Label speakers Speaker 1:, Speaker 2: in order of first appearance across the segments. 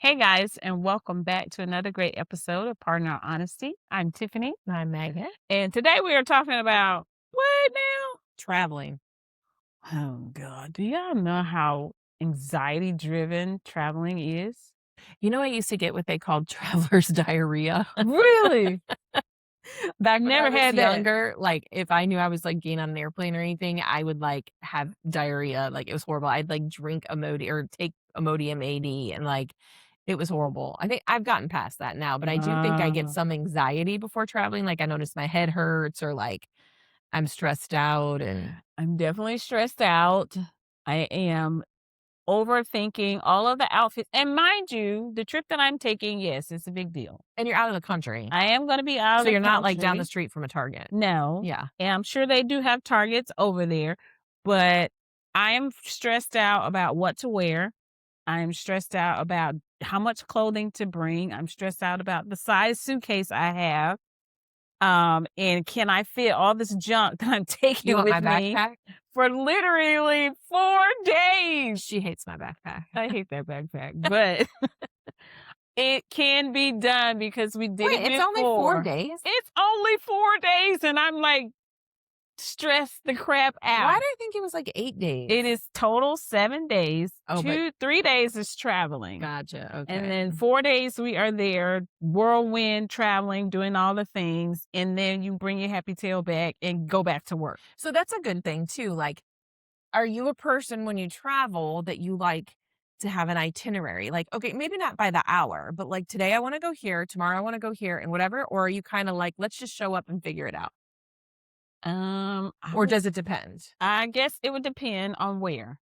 Speaker 1: Hey guys, and welcome back to another great episode of Partner Honesty. I'm Tiffany,
Speaker 2: I'm Megan.
Speaker 1: and today we are talking about what now?
Speaker 2: Traveling.
Speaker 1: Oh God, do y'all know how anxiety driven traveling is?
Speaker 2: You know, I used to get what they called traveler's diarrhea.
Speaker 1: Really?
Speaker 2: Back when I
Speaker 1: Never
Speaker 2: was
Speaker 1: had that.
Speaker 2: younger, like if I knew I was like getting on an airplane or anything, I would like have diarrhea. Like it was horrible. I'd like drink Imodium or take Imodium AD and like it was horrible. I think I've gotten past that now, but I do think I get
Speaker 1: Uh,
Speaker 2: some anxiety before traveling. Like I notice my head hurts or like I'm stressed out and
Speaker 1: I'm definitely stressed out. I am overthinking all of the outfits. And mind you, the trip that I'm taking, yes, it's a big deal.
Speaker 2: and you're out of the country.
Speaker 1: I am going to be out
Speaker 2: So
Speaker 1: of
Speaker 2: you're
Speaker 1: the
Speaker 2: not like down the
Speaker 1: country.
Speaker 2: street from a Target.
Speaker 1: No,
Speaker 2: Yeah.
Speaker 1: and I'm sure they do have Targets over there, but I am stressed out about what to wear. I'm stressed out about how much clothing to bring. I'm stressed out about the size suitcase I have. And can I fit all this junk that I'm
Speaker 2: You
Speaker 1: taking
Speaker 2: want
Speaker 1: with
Speaker 2: my
Speaker 1: me
Speaker 2: backpack?
Speaker 1: for literally 4 days?
Speaker 2: She hates my backpack.
Speaker 1: I hate that backpack, but it can be done because we did
Speaker 2: Wait,
Speaker 1: it
Speaker 2: it's only 4
Speaker 1: before.
Speaker 2: days?
Speaker 1: It's only 4 days, and I'm like, stress the crap
Speaker 2: Why
Speaker 1: out.
Speaker 2: did I think it was like 8 days?
Speaker 1: It is total 7 days.
Speaker 2: Oh, but
Speaker 1: 3 days is traveling.
Speaker 2: gotcha,
Speaker 1: And
Speaker 2: okay.
Speaker 1: then 4 days we are there, whirlwind traveling, doing all the things. And then you bring your happy tail back and go back to work.
Speaker 2: So that's a good thing too, like, are you a person when you travel that you like to have an itinerary? Like, okay, maybe not by the hour, but like today I wanna go here, tomorrow I wanna go here and whatever, or are you kinda like, let's just show up and figure it out?
Speaker 1: I
Speaker 2: Or
Speaker 1: would,
Speaker 2: does it depend?
Speaker 1: I guess it would depend on where.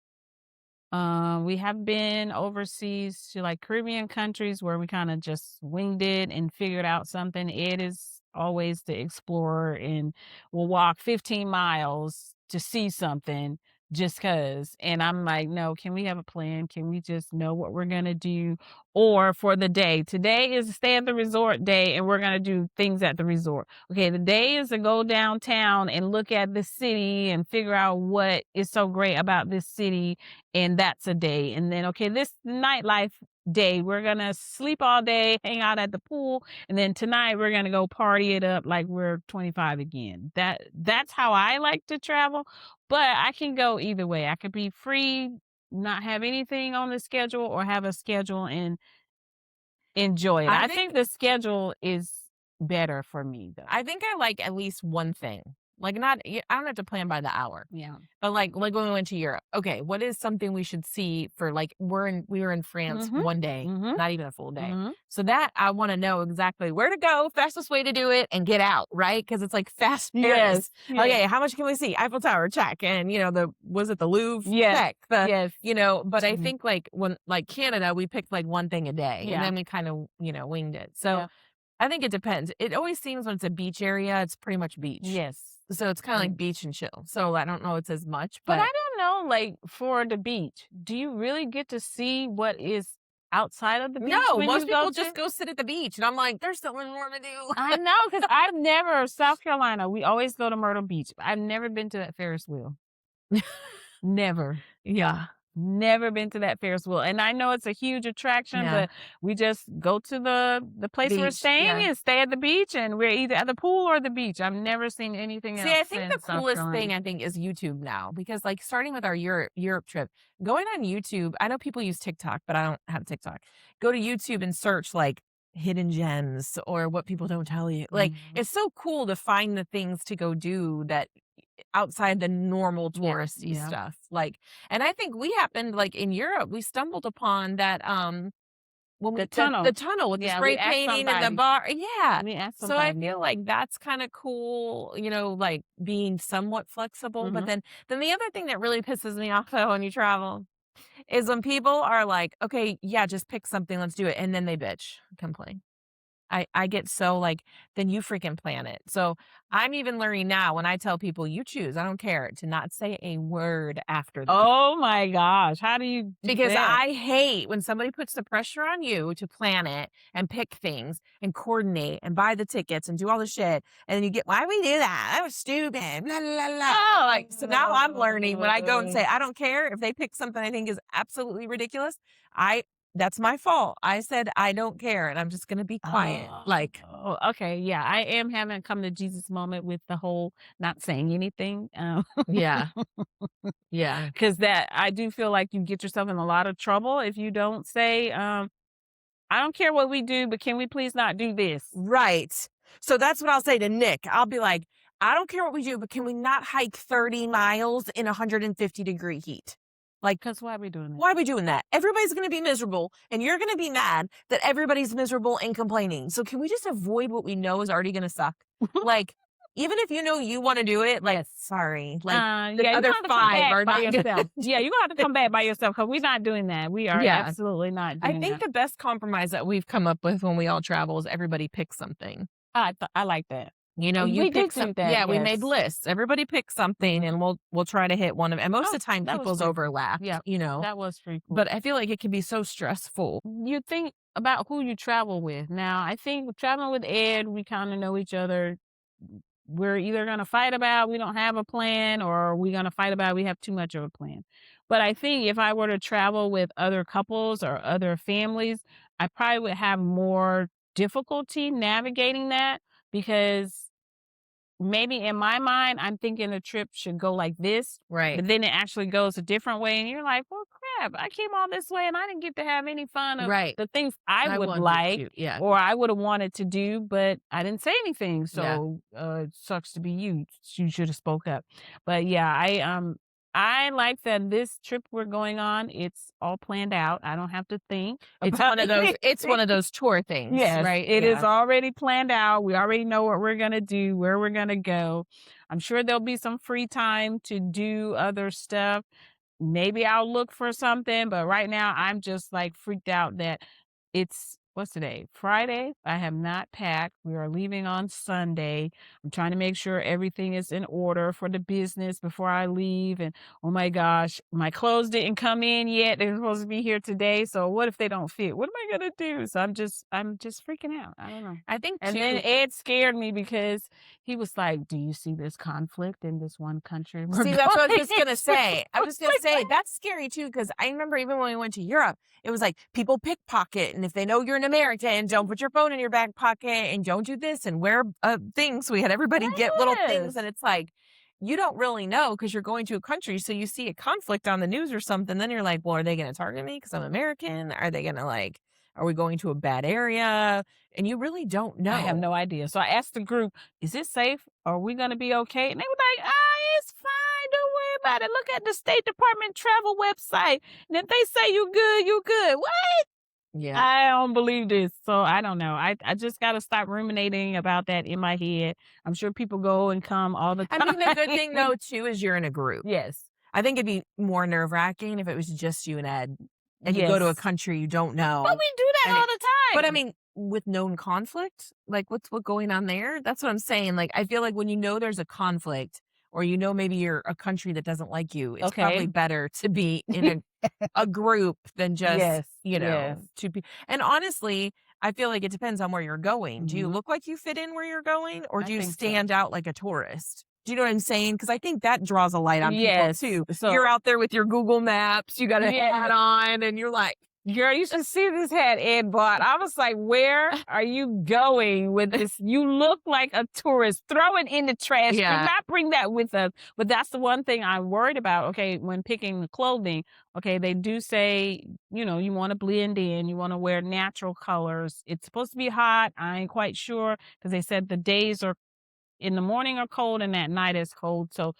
Speaker 1: We have been overseas to like Caribbean countries where we kind of just winged it and figured out something. It is always the explorer and will walk 15 miles to see something just cuz. And I'm like, no, can we have a plan? Can we just know what we're going to do? Or for the day, today is stay at the resort day and we're going to do things at the resort. Okay, the day is to go downtown and look at the city and figure out what is so great about this city, and that's a day. And then, okay, this nightlife day, we're gonna sleep all day, hang out at the pool, and then tonight we're gonna go party it up like we're 25 again. That's how I like to travel, but I can go either way. I could be free, not have anything on the schedule, or have a schedule and enjoy it.
Speaker 2: I
Speaker 1: I
Speaker 2: think
Speaker 1: think the schedule is better for me though.
Speaker 2: I think I like at least one thing. Like not I don't have to plan by the hour.
Speaker 1: Yeah.
Speaker 2: But like when we went to Europe, okay, what is something we should see for like we were in France
Speaker 1: Mhm.
Speaker 2: one day,
Speaker 1: Mhm.
Speaker 2: not even a full day.
Speaker 1: Mhm.
Speaker 2: So that I want to know exactly where to go, fastest way to do it, and get out, right? Because it's like fast Paris.
Speaker 1: Yes. Yes.
Speaker 2: Okay, how much can we see? Eiffel Tower, check, and the was it the Louvre,
Speaker 1: Yes.
Speaker 2: check. The
Speaker 1: Yes.
Speaker 2: but I
Speaker 1: Mhm.
Speaker 2: think like when like Canada, we picked like one thing a day, and
Speaker 1: Yeah.
Speaker 2: then we kind of winged it. So
Speaker 1: Yeah.
Speaker 2: I think it depends. It always seems when it's a beach area, it's pretty much beach.
Speaker 1: Yes.
Speaker 2: So it's kinda
Speaker 1: Mm.
Speaker 2: like beach and chill. So I don't know it's as much,
Speaker 1: But I
Speaker 2: but
Speaker 1: don't know, like, for the beach, do you really get to see what is outside of the beach
Speaker 2: no,
Speaker 1: when
Speaker 2: most
Speaker 1: you go
Speaker 2: people just
Speaker 1: to?
Speaker 2: go sit at the beach, and I'm like, "There's so much more to do."
Speaker 1: I know, because 'cause I've never South Carolina, we always go to Myrtle Beach. I've never been to that Ferris wheel. Never.
Speaker 2: Yeah,
Speaker 1: Never been to that Ferris wheel, and I know it's a huge attraction,
Speaker 2: yeah.
Speaker 1: but we just go to the place we're
Speaker 2: Beach,
Speaker 1: staying
Speaker 2: yeah.
Speaker 1: and stay at the beach, and we're either at the pool or the beach. I've never seen anything
Speaker 2: See, I
Speaker 1: else
Speaker 2: think
Speaker 1: in
Speaker 2: the
Speaker 1: South
Speaker 2: coolest
Speaker 1: Carolina.
Speaker 2: thing, I think, is YouTube now because, like, starting with our Europe trip, going on YouTube I know people use TikTok, but I don't have TikTok. Go to YouTube and search, like, hidden gems or what people don't tell you. Like,
Speaker 1: Mhm.
Speaker 2: it's so cool to find the things to go do that outside the normal
Speaker 1: Yeah,
Speaker 2: touristy
Speaker 1: yeah.
Speaker 2: stuff, like and I think we happened like, in Europe, we stumbled upon that, when
Speaker 1: The
Speaker 2: we the
Speaker 1: tunnel.
Speaker 2: tunnel with the
Speaker 1: Yeah, we
Speaker 2: spray
Speaker 1: asked
Speaker 2: painting and the
Speaker 1: somebody.
Speaker 2: bar yeah.
Speaker 1: We asked
Speaker 2: So I
Speaker 1: somebody.
Speaker 2: feel like that's kinda cool, like, being somewhat flexible, but
Speaker 1: Mhm.
Speaker 2: then the other thing that really pisses me off, though, when you travel is when people are like, "Okay, yeah, just pick something, let's do it," and then they bitch, complain. I get so like, then you freaking plan it. So I'm even learning now when I tell people you choose, I don't care to not say a word after them.
Speaker 1: Oh my gosh, how do you do
Speaker 2: Because
Speaker 1: that?
Speaker 2: I hate when somebody puts the pressure on you to plan it and pick things and coordinate and buy the tickets and do all the shit. And then you get, why we do that? That was stupid. Blah, blah, blah. Oh, like, so now I'm learning when I go and say, I don't care if they pick something I think is absolutely ridiculous. I That's my fault. I said, "I don't care, and I'm just gonna be quiet." Like,
Speaker 1: Oh, okay, yeah, I am having a come to Jesus moment with the whole not saying anything,
Speaker 2: yeah, yeah.
Speaker 1: 'cause that I do feel like you get yourself in a lot of trouble if you don't say, "I don't care what we do, but can we please not do this?"
Speaker 2: Right. So that's what I'll say to Nick. I'll be like, "I don't care what we do, but can we not hike 30 miles in 150-degree heat?" Like,
Speaker 1: 'Cause why are we doing that?
Speaker 2: why are we doing that? Everybody's gonna be miserable, and you're gonna be mad that everybody's miserable and complaining. So can we just avoid what we know is already gonna suck? Like, even if you know you wanna do it, like,
Speaker 1: Yes.
Speaker 2: sorry, like, the
Speaker 1: Yeah, you're
Speaker 2: other
Speaker 1: gonna have to come
Speaker 2: 5
Speaker 1: back
Speaker 2: are
Speaker 1: by
Speaker 2: not gonna
Speaker 1: yourself. Yeah, you're gonna have to come back by yourself because 'cause we're not doing that. We are
Speaker 2: Yeah.
Speaker 1: absolutely not
Speaker 2: I
Speaker 1: doing
Speaker 2: think
Speaker 1: that.
Speaker 2: the best compromise that we've come up with when we all travel is everybody picks something.
Speaker 1: I like that.
Speaker 2: You know, you
Speaker 1: We
Speaker 2: pick
Speaker 1: did
Speaker 2: some
Speaker 1: do that,
Speaker 2: yeah, we made
Speaker 1: yes.
Speaker 2: lists. Everybody pick something
Speaker 1: Mhm.
Speaker 2: and we'll try to hit one of and most
Speaker 1: Oh,
Speaker 2: of the time
Speaker 1: that was
Speaker 2: people's
Speaker 1: pretty cool.
Speaker 2: overlapped,
Speaker 1: Yeah,
Speaker 2: you know,
Speaker 1: that was pretty cool.
Speaker 2: but I feel like it can be so stressful.
Speaker 1: You think about who you travel with. Now, I think traveling with Ed, we kinda know each other. We're either gonna fight about we don't have a plan or we're gonna fight about we have too much of a plan. But I think if I were to travel with other couples or other families, I probably would have more difficulty navigating that because maybe in my mind, I'm thinking the trip should go like this,
Speaker 2: Right.
Speaker 1: but then it actually goes a different way. And you're like, well, crap, I came all this way and I didn't get to have any fun of
Speaker 2: Right.
Speaker 1: the things I
Speaker 2: I
Speaker 1: would
Speaker 2: wanted
Speaker 1: like
Speaker 2: to. Yeah.
Speaker 1: or I would have wanted to do, but I didn't say anything.
Speaker 2: Yeah.
Speaker 1: So it sucks to be you. You should have spoke up. But yeah, I like that this trip we're going on, it's all planned out. I don't have to think
Speaker 2: It's
Speaker 1: about
Speaker 2: one of those it's one of those tour things,
Speaker 1: Yes,
Speaker 2: right?
Speaker 1: it is
Speaker 2: Yeah.
Speaker 1: already planned out. We already know what we're gonna do, where we're gonna go. I'm sure there'll be some free time to do other stuff. Maybe I'll look for something, but right now I'm just like freaked out that it's what's today? Friday. I have not packed. We are leaving on Sunday. I'm trying to make sure everything is in order for the business before I leave. And oh my gosh, my clothes didn't come in yet. They're supposed to be here today. So what if they don't fit? What am I gonna do? So I'm just freaking out. I don't know.
Speaker 2: I think
Speaker 1: And then
Speaker 2: too
Speaker 1: Ed scared me because he was like, "Do you see this conflict in this one country we're
Speaker 2: See, that's what I was
Speaker 1: going
Speaker 2: just gonna
Speaker 1: to?"
Speaker 2: say. I
Speaker 1: I
Speaker 2: was
Speaker 1: was
Speaker 2: just gonna
Speaker 1: like,
Speaker 2: say that's scary too, because I remember even when we went to Europe, it was like people pickpocket, and if they know you're an American, don't put your phone in your back pocket, and don't do this, and wear things. We had everybody get little things,
Speaker 1: yes.
Speaker 2: and it's like you don't really know because you're going to a country, so you see a conflict on the news or something, then you're like, well, are they gonna target me because I'm American? Are they gonna like? Are we going to a bad area? And you really don't
Speaker 1: I have
Speaker 2: know.
Speaker 1: no idea. So I asked the group, "Is it safe? Are we gonna be okay?" And they were like, it's fine. Don't worry about it. Look at the State Department travel website. And if they say you good, you good." What?
Speaker 2: Yeah.
Speaker 1: I don't believe this. So I don't know. I just gotta stop ruminating about that in my head. I'm sure people go and come all the
Speaker 2: I mean, the good
Speaker 1: time.
Speaker 2: thing though too is you're in a group.
Speaker 1: Yes.
Speaker 2: I think it'd be more nerve-wracking if it was just you and Ed, and you go to a
Speaker 1: Yes.
Speaker 2: country you don't
Speaker 1: But
Speaker 2: know,
Speaker 1: we do that
Speaker 2: and
Speaker 1: all
Speaker 2: it
Speaker 1: the
Speaker 2: but I
Speaker 1: time.
Speaker 2: mean, with known conflict, like, what going on there? That's what I'm saying, like, I feel like when you know there's a conflict, or you know maybe you're a country that doesn't like you, it's probably
Speaker 1: Okay.
Speaker 2: better to be in a group than just,
Speaker 1: Yes. Yes.
Speaker 2: 2 people. And honestly, I feel like it depends on where you're going. Do you
Speaker 1: Mhm.
Speaker 2: look like you fit in where you're going, or
Speaker 1: I
Speaker 2: do you
Speaker 1: think so.
Speaker 2: stand out like a tourist? Do you know what I'm saying? Because I think that draws a light on people
Speaker 1: Yes.
Speaker 2: too. You're
Speaker 1: So
Speaker 2: out there with your Google Maps, you got a
Speaker 1: yeah.
Speaker 2: hat on, and you're like,
Speaker 1: Girl, you should see this hat Ed bought. I was like, "Where are you going with this? You look like a tourist. Throw it in the trash. Do
Speaker 2: yeah,
Speaker 1: not bring that with us." But that's the one thing I'm worried about. Okay, when picking the clothing, okay, they do say, you want to blend in, you want to wear natural colors. It's supposed to be hot. I ain't quite sure because they said the days are in the morning are cold and at night is cold. So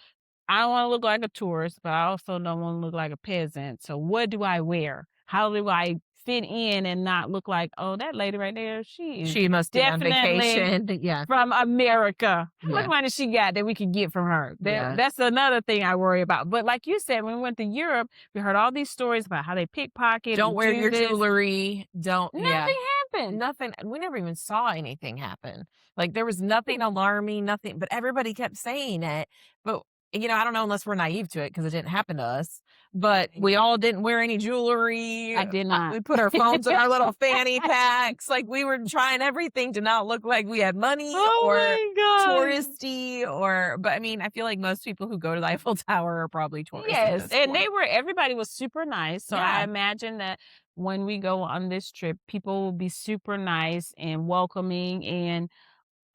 Speaker 1: I don't wanna look like a tourist, but I also don't wanna look like a peasant. So what do I wear? How do I fit in and not look like, "Oh, that lady right there, she is
Speaker 2: she must be on
Speaker 1: definitely
Speaker 2: vacation. Yeah,
Speaker 1: from America. How much
Speaker 2: yeah,
Speaker 1: money she got that we could get from her?"
Speaker 2: yeah.
Speaker 1: That's another thing I worry about. But like you said, when we went to Europe, we heard all these stories about how they pickpocket
Speaker 2: Don't
Speaker 1: and
Speaker 2: wear
Speaker 1: do
Speaker 2: your
Speaker 1: this.
Speaker 2: jewelry. Don't yeah.
Speaker 1: Nothing happened.
Speaker 2: Nothing we never even saw anything happen. Like, there was nothing alarming, nothing but everybody kept saying it. But I don't know unless we're naive to it because it didn't happen to us, but we all didn't wear any jewelry.
Speaker 1: I did not.
Speaker 2: We put our phones in our little fanny packs. Like we were trying everything to not look like we had money
Speaker 1: Oh
Speaker 2: or
Speaker 1: my god.
Speaker 2: touristy but I mean, I feel like most people who go to the Eiffel Tower are probably tourists at
Speaker 1: Yes,
Speaker 2: this
Speaker 1: and
Speaker 2: point.
Speaker 1: everybody was super nice, so I
Speaker 2: Yeah.
Speaker 1: imagine that when we go on this trip, people will be super nice and welcoming, and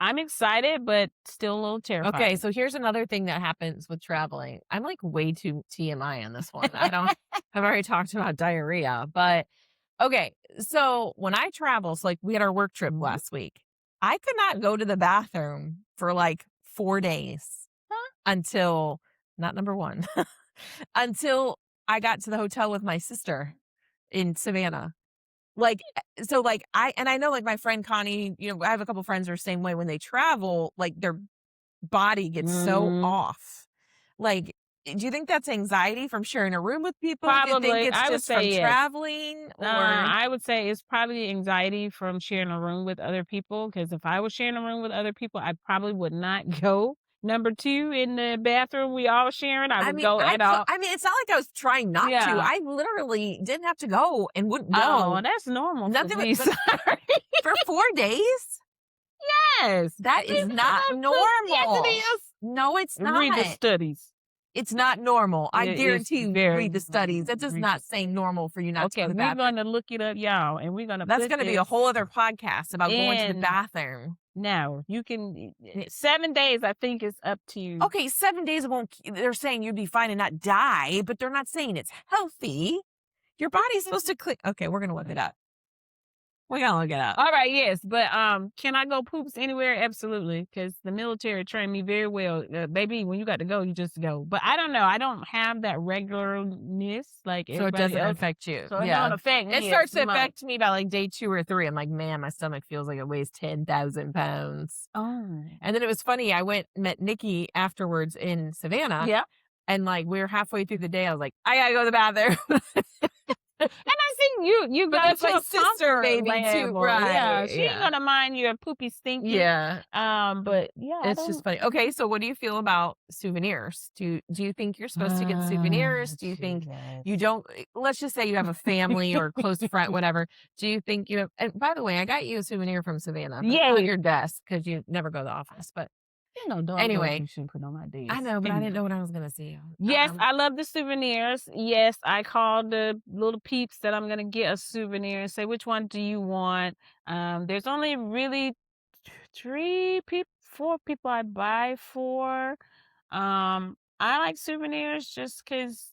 Speaker 1: I'm excited, but still a little
Speaker 2: Okay,
Speaker 1: terrified.
Speaker 2: so here's another thing that happens with traveling. I'm like way too TMI on this one. I don't I've already talked about diarrhea, but okay. So when I travel, so like we had our work trip
Speaker 1: Mhm.
Speaker 2: last week. I could not go to the bathroom for like 4 days
Speaker 1: Huh?
Speaker 2: until not number 1, until I got to the hotel with my sister in Savannah. Like, so like I know like my friend Connie, I have a couple friends who are the same way when they travel, like their body gets so
Speaker 1: Mhm.
Speaker 2: off. Like, do you think that's anxiety from sharing a room with people? Do you think
Speaker 1: Probably,
Speaker 2: it's
Speaker 1: I would
Speaker 2: just from
Speaker 1: say yes.
Speaker 2: traveling or
Speaker 1: I would say it's probably anxiety from sharing a room with other people. Because if I was sharing a room with other people, I probably would not go. Number 2 in the bathroom we all sharing, I would go at all.
Speaker 2: I mean, it's not like I was trying not to.
Speaker 1: Yeah.
Speaker 2: I literally didn't have to go and wouldn't
Speaker 1: Oh,
Speaker 2: go.
Speaker 1: that's normal for
Speaker 2: Nothing
Speaker 1: me,
Speaker 2: but
Speaker 1: sorry.
Speaker 2: for 4 days?
Speaker 1: Yes.
Speaker 2: That is not
Speaker 1: Yes, it
Speaker 2: normal.
Speaker 1: is.
Speaker 2: No, it's
Speaker 1: Read the
Speaker 2: not.
Speaker 1: studies.
Speaker 2: It's not normal. I
Speaker 1: It is
Speaker 2: guarantee you
Speaker 1: very
Speaker 2: read the studies. That does
Speaker 1: read the
Speaker 2: not say normal for you not to go
Speaker 1: Okay,
Speaker 2: to the
Speaker 1: we're
Speaker 2: bathroom.
Speaker 1: gonna look it up, y'all, and we're gonna
Speaker 2: That's
Speaker 1: put
Speaker 2: gonna be a
Speaker 1: this
Speaker 2: whole other podcast about going to the
Speaker 1: in
Speaker 2: bathroom.
Speaker 1: now. You can 7 days, I think, is up to you.
Speaker 2: Okay, 7 days won't they're saying you'd be fine and not die, but they're not saying it's healthy. Your body's supposed to clean. Okay, we're gonna look it up. We're gonna look it up.
Speaker 1: All right, yes, but, can I go poops anywhere? Absolutely, because the military trained me very well. Baby, when you got to go, you just go. But I don't know, I don't have that regularness like
Speaker 2: So it
Speaker 1: everybody
Speaker 2: doesn't
Speaker 1: else,
Speaker 2: affect you.
Speaker 1: so it don't
Speaker 2: Yeah.
Speaker 1: affect
Speaker 2: It
Speaker 1: me
Speaker 2: starts
Speaker 1: as
Speaker 2: to
Speaker 1: much.
Speaker 2: affect me by like day 2 or 3. I'm like, man, my stomach feels like it weighs 10,000 pounds.
Speaker 1: Oh.
Speaker 2: And then it was funny. I met Nikki afterwards in Savannah,
Speaker 1: Yeah.
Speaker 2: and like we were halfway through the day. I was like, I gotta go to the bathroom.
Speaker 1: And I think you
Speaker 2: But
Speaker 1: got
Speaker 2: that's
Speaker 1: to
Speaker 2: my
Speaker 1: a
Speaker 2: sister
Speaker 1: comfort
Speaker 2: baby too,
Speaker 1: level. Yeah,
Speaker 2: right?
Speaker 1: she ain't
Speaker 2: Yeah.
Speaker 1: gonna mind your poopy stinky.
Speaker 2: Yeah.
Speaker 1: But yeah, I
Speaker 2: It's just
Speaker 1: don't.
Speaker 2: funny. Okay, so what do you feel about souvenirs? Do you think you're supposed to get souvenirs? Do you think you
Speaker 1: Jesus.
Speaker 2: don't let's just say you have a family or a close friend, whatever. Do you think you have and by the way, I got you a souvenir from Savannah, but it's on
Speaker 1: Yay.
Speaker 2: your desk because you never go to the office. But
Speaker 1: Dog doors
Speaker 2: anyway,
Speaker 1: you shouldn't put on my
Speaker 2: I
Speaker 1: desk.
Speaker 2: know, but I didn't
Speaker 1: Anyway.
Speaker 2: know what I was gonna see.
Speaker 1: Yes, I love the souvenirs. Yes, I call the little peeps that I'm gonna get a souvenir and say, which one do you want? There's only really 4 people I buy for. I like souvenirs just because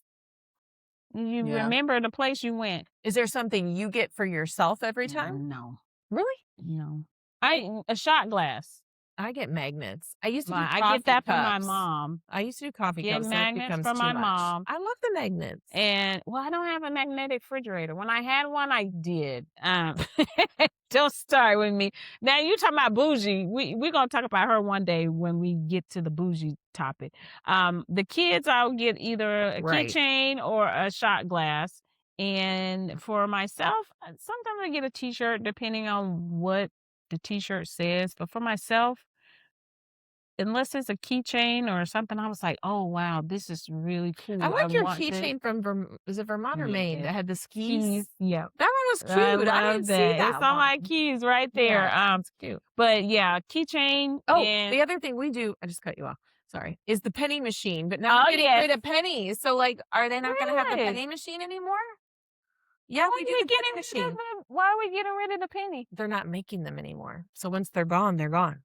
Speaker 1: you
Speaker 2: Yeah.
Speaker 1: remember the place you went.
Speaker 2: Is there something you get for yourself every time?
Speaker 1: No,
Speaker 2: Really?
Speaker 1: no. A shot glass.
Speaker 2: I get magnets. I used to do
Speaker 1: I get
Speaker 2: coffee
Speaker 1: that from my
Speaker 2: cups.
Speaker 1: mom.
Speaker 2: I used to do coffee
Speaker 1: Get
Speaker 2: cups, then it
Speaker 1: magnets
Speaker 2: becomes
Speaker 1: from
Speaker 2: too
Speaker 1: my
Speaker 2: much.
Speaker 1: mom.
Speaker 2: I love the magnets.
Speaker 1: And well, I don't have a magnetic refrigerator. When I had one, I did. Don't start with me. Now you talking about bougie. We're gonna talk about her one day when we get to the bougie topic. The kids, I'll get either a
Speaker 2: Right.
Speaker 1: keychain or a shot glass. And for myself, sometimes I get a T-shirt depending on what the T-shirt says. But for myself, unless it's a keychain or something, I was like, "Oh, wow, this is really
Speaker 2: I
Speaker 1: cool. I
Speaker 2: like your
Speaker 1: want this."
Speaker 2: keychain from is it Vermont or Maine
Speaker 1: Yes.
Speaker 2: that had the skis?
Speaker 1: Keys, yeah.
Speaker 2: That one was
Speaker 1: I
Speaker 2: cute. I
Speaker 1: love
Speaker 2: didn't see
Speaker 1: that. It's
Speaker 2: that
Speaker 1: on
Speaker 2: one.
Speaker 1: my keys right there.
Speaker 2: Yeah, it's cute.
Speaker 1: But yeah, keychain
Speaker 2: Oh,
Speaker 1: and
Speaker 2: the other thing we do, I just cut you off. Sorry, is the penny machine. But now we're
Speaker 1: oh,
Speaker 2: getting
Speaker 1: yes.
Speaker 2: rid of pennies. So, like, are they not going to have the
Speaker 1: Really?
Speaker 2: penny machine anymore? Yeah, we do the penny machine.
Speaker 1: Why are we getting rid of the penny?
Speaker 2: They're not making them anymore. So once they're gone, they're gone.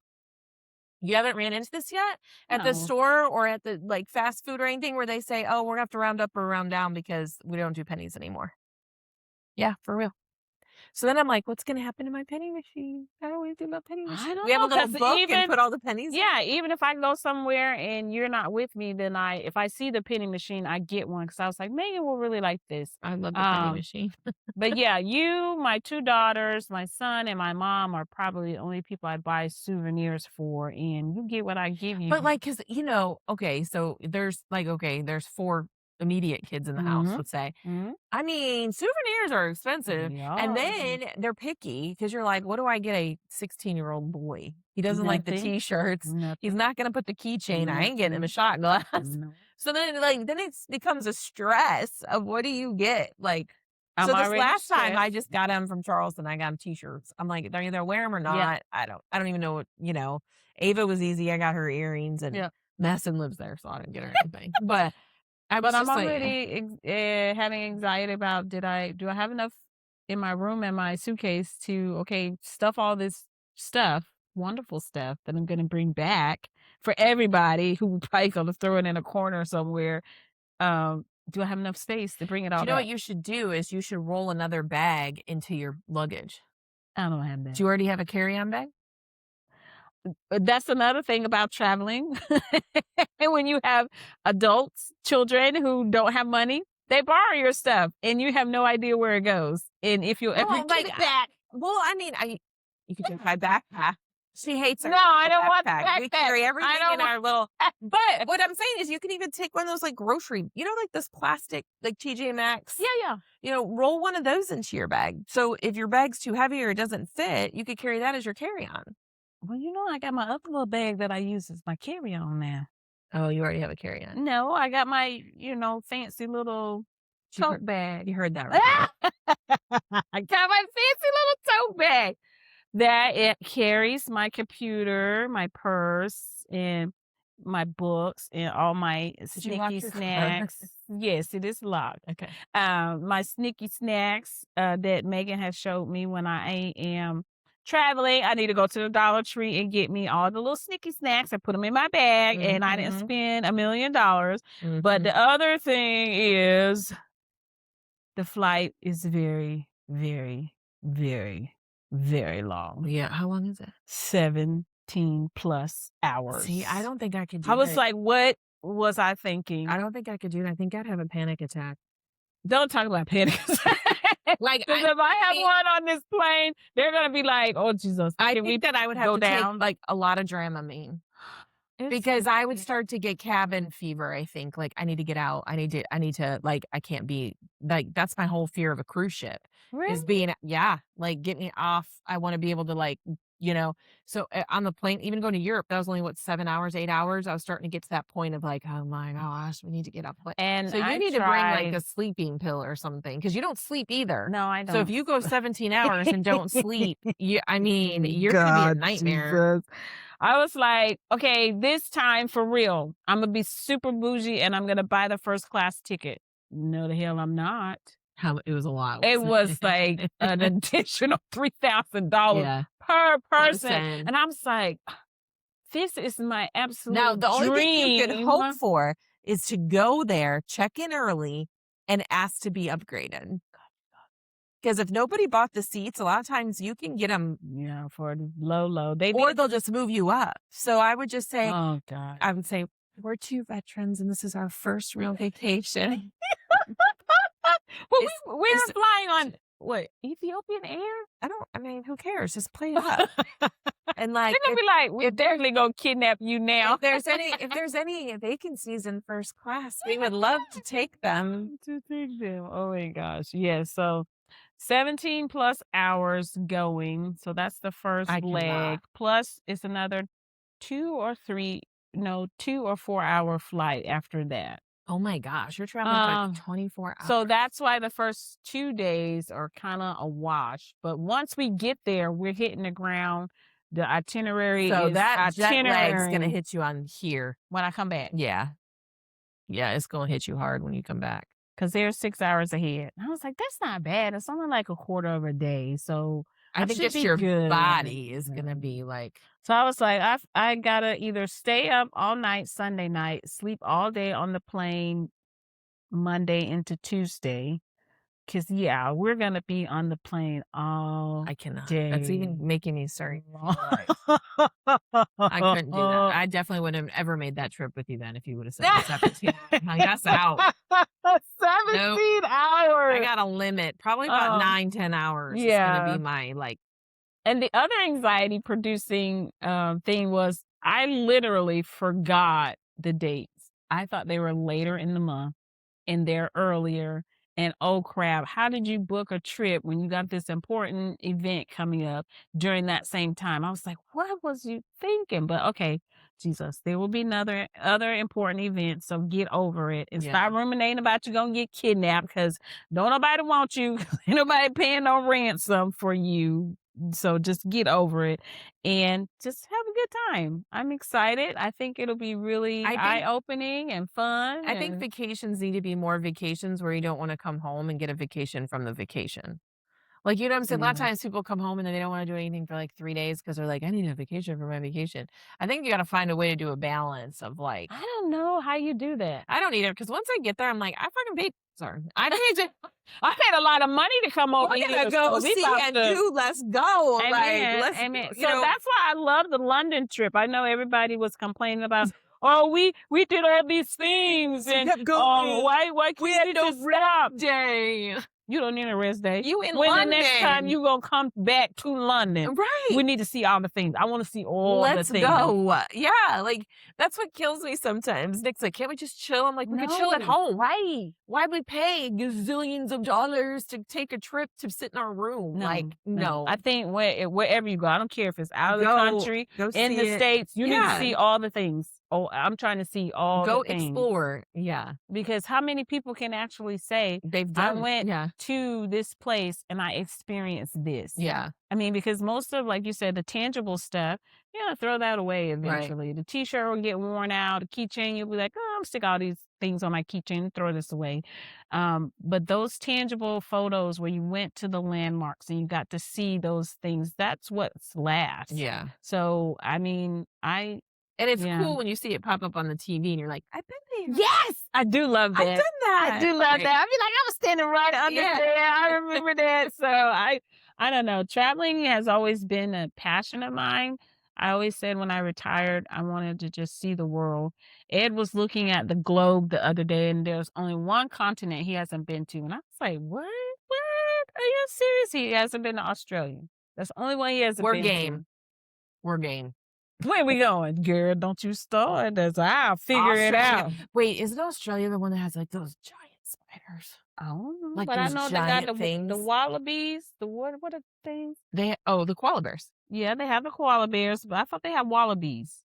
Speaker 2: You haven't ran into this yet at the
Speaker 1: No.
Speaker 2: store or at the like fast food or anything where they say, "Oh, we're gonna have to round up or round down because we don't do pennies anymore." Yeah, for real. So then I'm like, "What's gonna happen to my penny machine? How do we do my penny
Speaker 1: I
Speaker 2: machine?"
Speaker 1: don't
Speaker 2: We have a
Speaker 1: know,
Speaker 2: little
Speaker 1: 'cause
Speaker 2: book and
Speaker 1: even
Speaker 2: put all the pennies in.
Speaker 1: yeah, even if I go somewhere and you're not with me, then if I see the penny machine, I get one because I was like, Megan will really like this.
Speaker 2: I love the penny
Speaker 1: Um,
Speaker 2: machine.
Speaker 1: But yeah, you, my 2 daughters, my son, and my mom are probably the only people I buy souvenirs for, and you get what I give you.
Speaker 2: But like, cause okay, so there's like, okay, there's 4 immediate kids in the house
Speaker 1: Mhm.
Speaker 2: would say.
Speaker 1: Mhm.
Speaker 2: I mean, souvenirs are expensive, and
Speaker 1: Yeah.
Speaker 2: then they're picky because 'cause you're like, "What do I get a 16-year-old boy? He doesn't like the
Speaker 1: Nothing.
Speaker 2: T-shirts. He's
Speaker 1: Nothing.
Speaker 2: not gonna put the keychain. I ain't getting him a
Speaker 1: Nothing.
Speaker 2: shot glass."
Speaker 1: No.
Speaker 2: So then, like, then it's becomes a stress of what do you get? Like, so
Speaker 1: I'm
Speaker 2: this
Speaker 1: already
Speaker 2: last time I
Speaker 1: stressed.
Speaker 2: just got him from Charleston, I got him T-shirts. I'm like, "They're either wear them or
Speaker 1: Yeah.
Speaker 2: not." I don't even know what, Ava was easy. I got her earrings, and
Speaker 1: Yeah.
Speaker 2: Madison lives there, so I didn't get her anything. But I
Speaker 1: But
Speaker 2: was
Speaker 1: I'm
Speaker 2: just like,
Speaker 1: already having anxiety about do I have enough in my room and my suitcase to okay stuff all this stuff, wonderful stuff that I'm going to bring back for everybody who probably going to throw it in a corner somewhere. Do I have enough space to bring it
Speaker 2: "Do
Speaker 1: all
Speaker 2: you know what
Speaker 1: back?
Speaker 2: you should do is you should roll another bag into your luggage."
Speaker 1: I don't have
Speaker 2: Do
Speaker 1: that.
Speaker 2: you already have a carry-on bag?
Speaker 1: That's another thing about traveling. And when you have adults, children who don't have money, they borrow your stuff and you have no idea where it goes and if you'll ever
Speaker 2: Well,
Speaker 1: get
Speaker 2: like,
Speaker 1: it back.
Speaker 2: I mean, I you could take my backpack. She hates our
Speaker 1: No, I
Speaker 2: little
Speaker 1: don't want the
Speaker 2: backpack. We
Speaker 1: backpack.
Speaker 2: carry
Speaker 1: I
Speaker 2: everything
Speaker 1: don't
Speaker 2: in
Speaker 1: want
Speaker 2: our little
Speaker 1: that.
Speaker 2: but what I'm saying is you can even take one of those, like, grocery like, this plastic, like, TJ Maxx,
Speaker 1: Yeah, yeah.
Speaker 2: roll one of those into your bag. So if your bag's too heavy or it doesn't fit, you could carry that as your carry-on.
Speaker 1: Well, I got my other little bag that I use as my carry-on now.
Speaker 2: Oh, you already have a carry-on.
Speaker 1: No, I got my, fancy little
Speaker 2: You heard
Speaker 1: tote bag.
Speaker 2: you heard that right.
Speaker 1: I got my fancy little tote bag. That it carries my computer, my purse, and my books, and all my
Speaker 2: Did you lock
Speaker 1: sneaky
Speaker 2: your car?
Speaker 1: snacks. Yes, it is locked.
Speaker 2: Okay.
Speaker 1: My sneaky snacks that Megan has showed me when I am traveling. I need to go to the Dollar Tree and get me all the little sneaky snacks and put them in my bag. And I didn't
Speaker 2: Mhm.
Speaker 1: spend $1 million. But
Speaker 2: Mhm.
Speaker 1: the other thing is the flight is very, very, very, very long.
Speaker 2: Yeah, how long is it?
Speaker 1: 17 plus
Speaker 2: See, I
Speaker 1: hours.
Speaker 2: don't think I could
Speaker 1: I
Speaker 2: do
Speaker 1: was
Speaker 2: it.
Speaker 1: like, "What was I thinking?"
Speaker 2: I don't think I could do it. I think I'd have a panic attack.
Speaker 1: Don't talk about panic attack.
Speaker 2: Like,
Speaker 1: 'Cause if I have
Speaker 2: mean
Speaker 1: one on this plane, they're gonna be like, "Oh, Jesus,
Speaker 2: I
Speaker 1: can we
Speaker 2: think that I would have
Speaker 1: go
Speaker 2: to take,
Speaker 1: down?"
Speaker 2: like, a lot of Dramamine
Speaker 1: It's
Speaker 2: because I would start to get cabin fever, I think. Like, I need to get out. I need to, like, I can't be like, that's my whole fear of a cruise ship is
Speaker 1: really?
Speaker 2: being yeah, like, get me off. I wanna be able to, like, you know so, on the plane, even going to Europe, that was only, what, 7 hours, 8 hours? I was starting to get to that point of, like, "Oh my gosh, we need to get off the plane."
Speaker 1: And
Speaker 2: So, you
Speaker 1: I
Speaker 2: need to bring, like,
Speaker 1: tried
Speaker 2: a sleeping pill or something because you don't sleep either.
Speaker 1: no, I
Speaker 2: So, if
Speaker 1: don't.
Speaker 2: you go 17 hours and don't sleep, I mean, you're gonna be a
Speaker 1: God,
Speaker 2: nightmare.
Speaker 1: Jesus. I was like, "Okay, this time for real, Imma be super bougie and I'm gonna buy the first class ticket." No, the hell I'm not.
Speaker 2: How it was a lot,
Speaker 1: It
Speaker 2: wasn't
Speaker 1: was like
Speaker 2: it?
Speaker 1: an additional $3,000
Speaker 2: Yeah,
Speaker 1: per person,
Speaker 2: listen.
Speaker 1: and I was like, "This is my
Speaker 2: Now,
Speaker 1: absolute
Speaker 2: the only thing you could
Speaker 1: dream."
Speaker 2: hope for is to go there, check in early, and ask to be upgraded. Because if nobody bought the seats, a lot of times you can get them,
Speaker 1: Yeah, for the low, low. They
Speaker 2: or
Speaker 1: did.
Speaker 2: they'll just move you up. So
Speaker 1: Oh god.
Speaker 2: I would say, "We're 2 veterans, and this is our first real vacation."
Speaker 1: Well,
Speaker 2: It's
Speaker 1: we
Speaker 2: it's
Speaker 1: were flying on what, Ethiopian Air?
Speaker 2: I mean, who cares? Just play it up. And,
Speaker 1: They're
Speaker 2: like,
Speaker 1: gonna be like, "We're definitely gonna kidnap you now."
Speaker 2: if there's any vacancies in first class, we would love to take them.
Speaker 1: To take them. Oh my gosh. Yes. So 17 plus hours going. So that's the first
Speaker 2: I cannot.
Speaker 1: leg. Plus it's another 2 or 4 hour flight after that.
Speaker 2: Oh my gosh, you're traveling for, like,
Speaker 1: Um,
Speaker 2: 24
Speaker 1: so
Speaker 2: hours.
Speaker 1: that's why the first 2 days are kind of a wash. But once we get there, we're hitting the ground. The itinerary
Speaker 2: So
Speaker 1: is
Speaker 2: that jet lag's gonna
Speaker 1: itinerary
Speaker 2: hit you on here.
Speaker 1: when I come back.
Speaker 2: Yeah. Yeah, it's gonna hit you hard when you come back.
Speaker 1: Because they're 6 hours ahead. And I was like, that's not bad. It's only like a quarter of a day. So
Speaker 2: I
Speaker 1: I
Speaker 2: think
Speaker 1: should
Speaker 2: just
Speaker 1: be
Speaker 2: your
Speaker 1: good.
Speaker 2: body is gonna be like,
Speaker 1: So I was like, I gotta either stay up all night Sunday night, sleep all day on the plane Monday into Tuesday. Cause yeah, we're gonna be on the plane all
Speaker 2: I cannot. That's
Speaker 1: day
Speaker 2: even making me sorry.
Speaker 1: long.
Speaker 2: I couldn't do that. I definitely wouldn't have ever made that trip with you then if you would have said 17. Like, that's out. Nope.
Speaker 1: 17
Speaker 2: I
Speaker 1: hours.
Speaker 2: got a limit. Probably about
Speaker 1: Um,
Speaker 2: 9, 10 hours is gonna be
Speaker 1: yeah.
Speaker 2: my, like,
Speaker 1: And the other anxiety producing thing was I literally forgot the dates. I thought they were later in the month. in there earlier. And oh crap, how did you book a trip when you got this important event coming up during that same time? I was like, what was you thinking? But okay, Jesus, there will be another other important events. So get over it and
Speaker 2: Yeah.
Speaker 1: stop ruminating about you gonna get kidnapped because don't nobody want you. Ain't nobody paying no ransom for you. So just get over it and just have a good time. I'm excited. I think it'll be really
Speaker 2: I think
Speaker 1: eye-opening and fun
Speaker 2: I think
Speaker 1: and
Speaker 2: vacations need to be more vacations where you don't wanna come home and get a vacation from the vacation. Like, you know what I'm saying? A lot of
Speaker 1: yeah.
Speaker 2: times people come home and then they don't wanna do anything for, like, 3 days because 'cause they're like, "I need a vacation for my vacation." I think you gotta find a way to do a balance of,
Speaker 1: I
Speaker 2: like
Speaker 1: don't know how you do that.
Speaker 2: I don't either because once I get there, I'm like, "I fucking paid sorry. I paid to
Speaker 1: I paid a lot of money to come over
Speaker 2: we're gonna
Speaker 1: here,
Speaker 2: go
Speaker 1: so we
Speaker 2: see
Speaker 1: about
Speaker 2: and
Speaker 1: to
Speaker 2: do, let's go." Like,
Speaker 1: amen,
Speaker 2: let's
Speaker 1: amen.
Speaker 2: you
Speaker 1: So
Speaker 2: know
Speaker 1: that's why I love the London trip. I know everybody was complaining about, "Oh, we did all these things
Speaker 2: we
Speaker 1: and,
Speaker 2: kept going.
Speaker 1: why
Speaker 2: We
Speaker 1: can't
Speaker 2: had
Speaker 1: you
Speaker 2: no
Speaker 1: just stop?"
Speaker 2: rest day.
Speaker 1: You don't need a rest day.
Speaker 2: You in
Speaker 1: When the next time
Speaker 2: London.
Speaker 1: you gonna come back to London,
Speaker 2: Right.
Speaker 1: we need to see all the things. I wanna see all the
Speaker 2: Let's
Speaker 1: things.
Speaker 2: go. Yeah, like, that's what kills me sometimes. Nick's like, "Can't we just chill?" I'm like, "We could chill at
Speaker 1: No,
Speaker 2: home.
Speaker 1: right.
Speaker 2: Why'd we pay gazillions of dollars to take a trip to sit in our room?" Like,
Speaker 1: No, no.
Speaker 2: no.
Speaker 1: I think wherever you go, I don't care if it's out of the country,
Speaker 2: Go
Speaker 1: in
Speaker 2: see
Speaker 1: the
Speaker 2: it.
Speaker 1: States, you need to
Speaker 2: Yeah,
Speaker 1: see all the things. Oh, I'm trying to see all the
Speaker 2: go
Speaker 1: things.
Speaker 2: explore. Yeah,
Speaker 1: Because how many people can actually say,
Speaker 2: they've
Speaker 1: I
Speaker 2: done
Speaker 1: went
Speaker 2: yeah,
Speaker 1: to this place and I experienced this?
Speaker 2: yeah,
Speaker 1: I mean, because most of, like you said, the tangible stuff, yeah, throw that away
Speaker 2: right.
Speaker 1: eventually. The t-shirt will get worn out, the keychain, you'll be like, oh, I'm stick all these things on my keychain, throw this away. But those tangible photos where you went to the landmarks and you got to see those things, that's what's last.
Speaker 2: Yeah,
Speaker 1: So, I mean,
Speaker 2: and it's
Speaker 1: yeah.
Speaker 2: cool when you see it pop up on the TV and you're like, "I've been there.
Speaker 1: Yes! I do love
Speaker 2: I've
Speaker 1: that.
Speaker 2: done
Speaker 1: I
Speaker 2: that."
Speaker 1: do love
Speaker 2: Like
Speaker 1: that. I be like, I was standing right under
Speaker 2: yeah.
Speaker 1: there. I remember that. So I don't know. Traveling has always been a passion of mine. I always said when I retired, I wanted to just see the world. Ed was looking at the globe the other day, and there's only one continent he hasn't been to. And I was like, what? What? Are you serious? He hasn't been to Australia. That's the only one he hasn't
Speaker 2: We're
Speaker 1: been
Speaker 2: game.
Speaker 1: to.
Speaker 2: We're game.
Speaker 1: Where we going? Girl, don't you start. That's I'll figure it
Speaker 2: Australia.
Speaker 1: out.
Speaker 2: Wait, isn't Australia the one that has, like, those giant spiders?
Speaker 1: I don't know,
Speaker 2: Like,
Speaker 1: but I
Speaker 2: those
Speaker 1: know they got
Speaker 2: giant
Speaker 1: the
Speaker 2: things?
Speaker 1: wallabies, the what are things?
Speaker 2: The koala bears.
Speaker 1: Yeah, they have the koala bears, but I thought they had wallabies.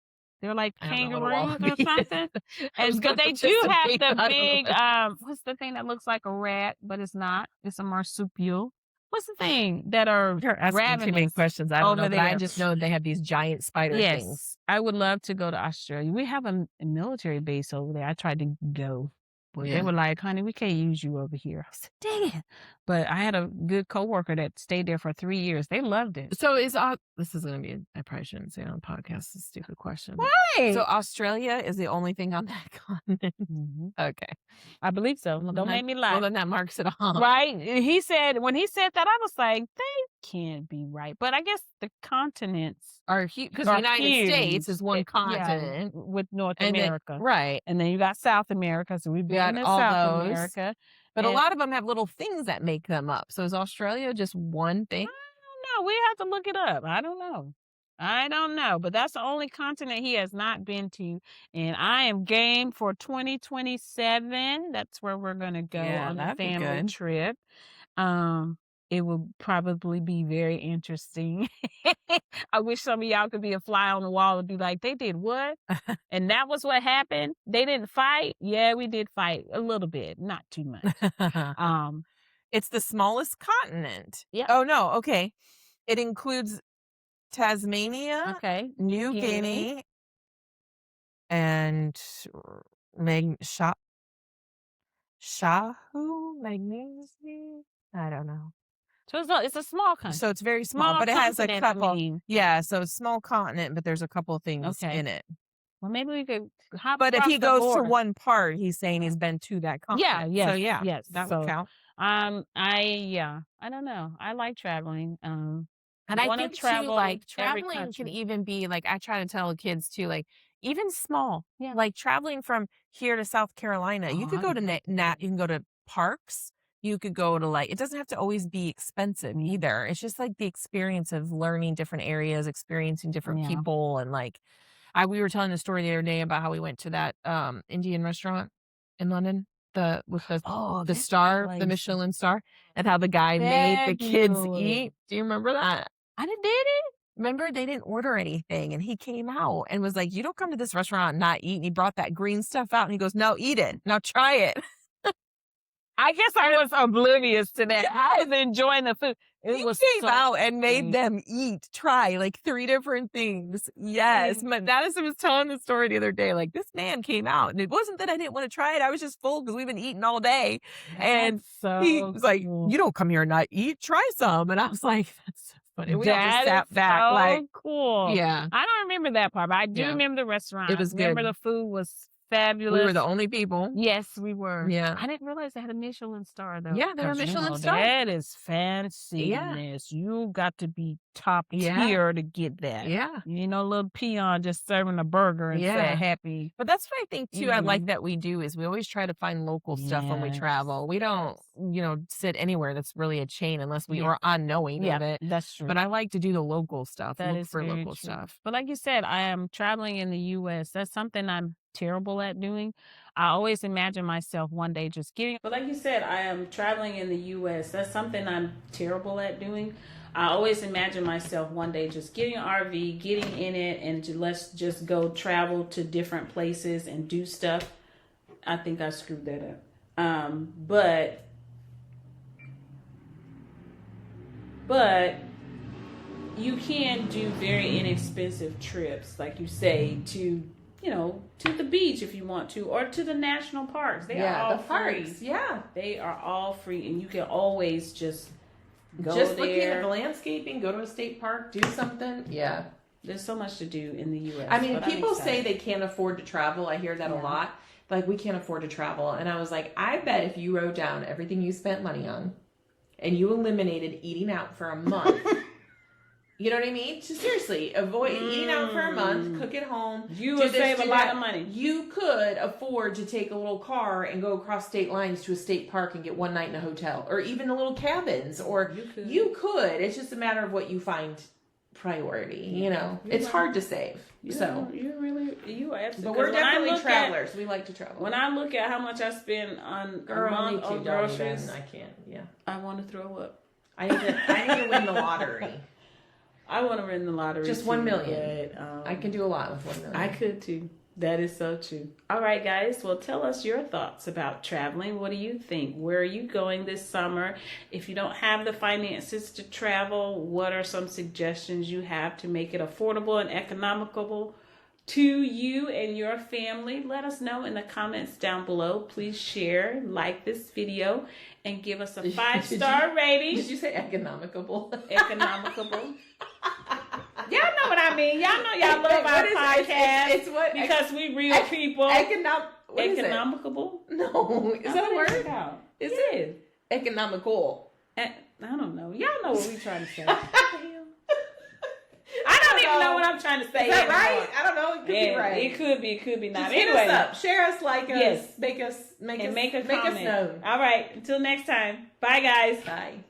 Speaker 1: They're like
Speaker 2: I don't know what a
Speaker 1: kangaroos or
Speaker 2: wallaby is.
Speaker 1: something.
Speaker 2: I was
Speaker 1: And
Speaker 2: gonna
Speaker 1: but they do have
Speaker 2: participate,
Speaker 1: the
Speaker 2: but I don't know
Speaker 1: big
Speaker 2: what
Speaker 1: what's the thing that looks like a rat, but it's not. It's a marsupial. What's the thing that are
Speaker 2: you're asking too many
Speaker 1: ravenous
Speaker 2: questions, I don't know,
Speaker 1: over
Speaker 2: but I
Speaker 1: there?
Speaker 2: just know they have these giant spider things.
Speaker 1: Yes, I would love to go to Australia. We have a military base over there. I tried to go, but they
Speaker 2: Yeah.
Speaker 1: were like, "Honey, we can't use you over here." I said, "Dang it!" But I had a good coworker that stayed there for 3 years. They loved it.
Speaker 2: So is Au this is gonna be I probably shouldn't say it on the podcast, it's a stupid question, but so
Speaker 1: Right.
Speaker 2: Australia is the only thing on that continent?
Speaker 1: Mhm.
Speaker 2: Okay.
Speaker 1: I believe so. Don't make me
Speaker 2: Well,
Speaker 1: lie.
Speaker 2: then that marks it off.
Speaker 1: Right? He said when he said that, I was like, "They can't be right." But I guess the continents
Speaker 2: Are because the
Speaker 1: are
Speaker 2: United States
Speaker 1: huge.
Speaker 2: is one
Speaker 1: Yeah,
Speaker 2: continent,
Speaker 1: with North
Speaker 2: and then
Speaker 1: America.
Speaker 2: right,
Speaker 1: And then you got South America, so we've
Speaker 2: we
Speaker 1: been
Speaker 2: got
Speaker 1: to
Speaker 2: all
Speaker 1: South
Speaker 2: those,
Speaker 1: America.
Speaker 2: but a
Speaker 1: And
Speaker 2: lot of them have little things that make them up. So is Australia just one
Speaker 1: I
Speaker 2: thing?
Speaker 1: don't know, we have to look it up. I don't know. I don't know, but that's the only continent he has not been to, and I am game for 2027. That's where we're gonna go
Speaker 2: Yeah,
Speaker 1: on the
Speaker 2: that'd be
Speaker 1: family
Speaker 2: good.
Speaker 1: trip. Um, it will probably be very interesting. I wish some of y'all could be a fly on the wall and be like, "They did what? And that was what happened? They didn't fight?" Yeah, we did fight a little bit, not too much. Um,
Speaker 2: It's the smallest continent.
Speaker 1: yeah,
Speaker 2: Oh, no, okay. It includes Tasmania,
Speaker 1: okay. New
Speaker 2: New
Speaker 1: Guinea.
Speaker 2: Guinea, and Mag Sha Shahu? Magnesium? I don't know.
Speaker 1: So it's a small
Speaker 2: So
Speaker 1: country.
Speaker 2: it's very small,
Speaker 1: Small
Speaker 2: but it has a
Speaker 1: continent, I
Speaker 2: couple
Speaker 1: mean.
Speaker 2: yeah, so it's small continent, but there's a couple things
Speaker 1: Okay.
Speaker 2: in it.
Speaker 1: Well, maybe we could hop
Speaker 2: But if
Speaker 1: across
Speaker 2: he
Speaker 1: the
Speaker 2: goes to
Speaker 1: border.
Speaker 2: one part, he's saying he's been to that
Speaker 1: Yeah,
Speaker 2: continent. So,
Speaker 1: yes,
Speaker 2: yeah,
Speaker 1: yes.
Speaker 2: that would
Speaker 1: So,
Speaker 2: count.
Speaker 1: I don't know. I like traveling.
Speaker 2: And I
Speaker 1: Want to
Speaker 2: think too,
Speaker 1: travel
Speaker 2: like,
Speaker 1: every
Speaker 2: traveling can
Speaker 1: country.
Speaker 2: even be like, I try to tell kids too, like, even small,
Speaker 1: Yeah.
Speaker 2: like traveling from here to South Carolina, you
Speaker 1: Oh,
Speaker 2: could
Speaker 1: I
Speaker 2: go
Speaker 1: would
Speaker 2: to
Speaker 1: love to
Speaker 2: Nat,
Speaker 1: go.
Speaker 2: you can go to parks, you could go to like, it doesn't have to always be expensive
Speaker 1: Yeah.
Speaker 2: either. It's just like the experience of learning different areas, experiencing different
Speaker 1: Yeah.
Speaker 2: people, and like, we were telling the story the other day about how we went to that Indian restaurant in London.
Speaker 1: Oh,
Speaker 2: the
Speaker 1: that
Speaker 2: star, the
Speaker 1: place is
Speaker 2: Michelin star, and how the guy made the kids
Speaker 1: fabulous.
Speaker 2: eat. Do you remember that?
Speaker 1: I done did it?
Speaker 2: Remember they didn't order anything, and he came out and was like, "You don't come to this restaurant and not eat." And he brought that green stuff out, and he goes, "No, eat it. Now try it."
Speaker 1: I guess I was oblivious to that. I
Speaker 2: Yes.
Speaker 1: was enjoying the food. It
Speaker 2: He
Speaker 1: was
Speaker 2: came
Speaker 1: so
Speaker 2: out and made
Speaker 1: good.
Speaker 2: them try, like, 3 different things. Yes, my Madison was telling the story the other day, like, "This man came out, and it wasn't that I didn't wanna try it, I was just full because 'cause we've been eating all day."
Speaker 1: That's
Speaker 2: And he
Speaker 1: so
Speaker 2: was like,
Speaker 1: cool.
Speaker 2: "You don't come here and not eat, try some." And I was like, "That's so funny." We all just
Speaker 1: That is
Speaker 2: sat back like,
Speaker 1: so cool.
Speaker 2: yeah,
Speaker 1: I don't remember that part, but I do
Speaker 2: yeah,
Speaker 1: remember the
Speaker 2: it
Speaker 1: restaurant. I
Speaker 2: was
Speaker 1: remember
Speaker 2: good.
Speaker 1: the food was
Speaker 2: We were the
Speaker 1: fabulous.
Speaker 2: only people.
Speaker 1: Yes, we were.
Speaker 2: Yeah.
Speaker 1: I didn't realize they had a Michelin star though,
Speaker 2: Yeah, they're a
Speaker 1: because
Speaker 2: Michelin star.
Speaker 1: that is
Speaker 2: Yeah,
Speaker 1: fanciness. You got to be top
Speaker 2: yeah,
Speaker 1: tier to get that.
Speaker 2: yeah.
Speaker 1: You know, little peon just serving a burger and say
Speaker 2: Yeah.
Speaker 1: happy
Speaker 2: But that's what I think too, I
Speaker 1: eating.
Speaker 2: like that we do is we always try to find local stuff when we
Speaker 1: Yes.
Speaker 2: travel. We don't,
Speaker 1: Yes.
Speaker 2: sit anywhere that's really a chain unless we
Speaker 1: Yeah.
Speaker 2: are unknowing
Speaker 1: Yeah,
Speaker 2: of it.
Speaker 1: that's true.
Speaker 2: But I like to do the local stuff,
Speaker 1: That
Speaker 2: look
Speaker 1: is
Speaker 2: for
Speaker 1: very
Speaker 2: local
Speaker 1: true.
Speaker 2: stuff.
Speaker 1: But like you said, I am traveling in the US. That's something I'm terrible at doing. I always imagine myself one day just getting. But like you said, I am traveling in the US. That's something I'm terrible at doing. I always imagine myself one day just getting an RV, getting in it, and let's just go travel to different places and do stuff. I think I screwed that up. But you can do very inexpensive trips, like you say, to to the beach if you want to, or to the national parks. They are all free.
Speaker 2: Yeah.
Speaker 1: They are all free, and you can always just go
Speaker 2: Just
Speaker 1: there.
Speaker 2: looking at the landscaping, go to a state park, do something. Yeah.
Speaker 1: There's so much to do in the U.S.
Speaker 2: I mean,
Speaker 1: but I'm
Speaker 2: people say
Speaker 1: excited.
Speaker 2: they can't afford to travel. I hear that a
Speaker 1: Yeah.
Speaker 2: lot. Like, we can't afford to travel. And I was like, I bet if you wrote down everything you spent money on and you eliminated eating out for a month, you know what I mean? Just seriously, avoid eating out for a month, cook at home.
Speaker 1: You
Speaker 2: do
Speaker 1: will
Speaker 2: this,
Speaker 1: save a
Speaker 2: do
Speaker 1: lot
Speaker 2: that.
Speaker 1: of money.
Speaker 2: You could afford to take a little car and go across state lines to a state park and get one night in a hotel, or even the little cabins, or you could. It's just a matter of what you find priority. It's hard to save. You
Speaker 1: absolutely.
Speaker 2: but we're definitely travelers. We like to travel.
Speaker 1: When I look at how much I spend on a month on groceries,
Speaker 2: I can't. Yeah,
Speaker 1: I want to throw up.
Speaker 2: I need to win the lottery.
Speaker 1: I want to win the lottery.
Speaker 2: Just
Speaker 1: too,
Speaker 2: 1 million.
Speaker 1: But,
Speaker 2: I can do a lot with 1 million.
Speaker 1: I could too. That is so true. All right, guys. Well, tell us your thoughts about traveling. What do you think? Where are you going this summer? If you don't have the finances to travel, what are some suggestions you have to make it affordable and economical to you and your family? Let us know in the comments down below. Please share, like this video, and give us a 5-star rating.
Speaker 2: Did you say economical?
Speaker 1: Economical. Y'all know what I mean. Y'all know y'all love our podcast.
Speaker 2: It's what
Speaker 1: because we real people.
Speaker 2: Economical? No, is that a word? Is it economical?
Speaker 1: I don't know. Y'all know what we trying to say. I don't even know what I'm trying to say.
Speaker 2: Is that right? I don't know. It could be right.
Speaker 1: It could be. It could be not.
Speaker 2: Just
Speaker 1: anyway,
Speaker 2: hit us up. Share us, like us,
Speaker 1: yes.
Speaker 2: make us
Speaker 1: Make a comment.
Speaker 2: known.
Speaker 1: All right. Until next time. Bye, guys.
Speaker 2: Bye.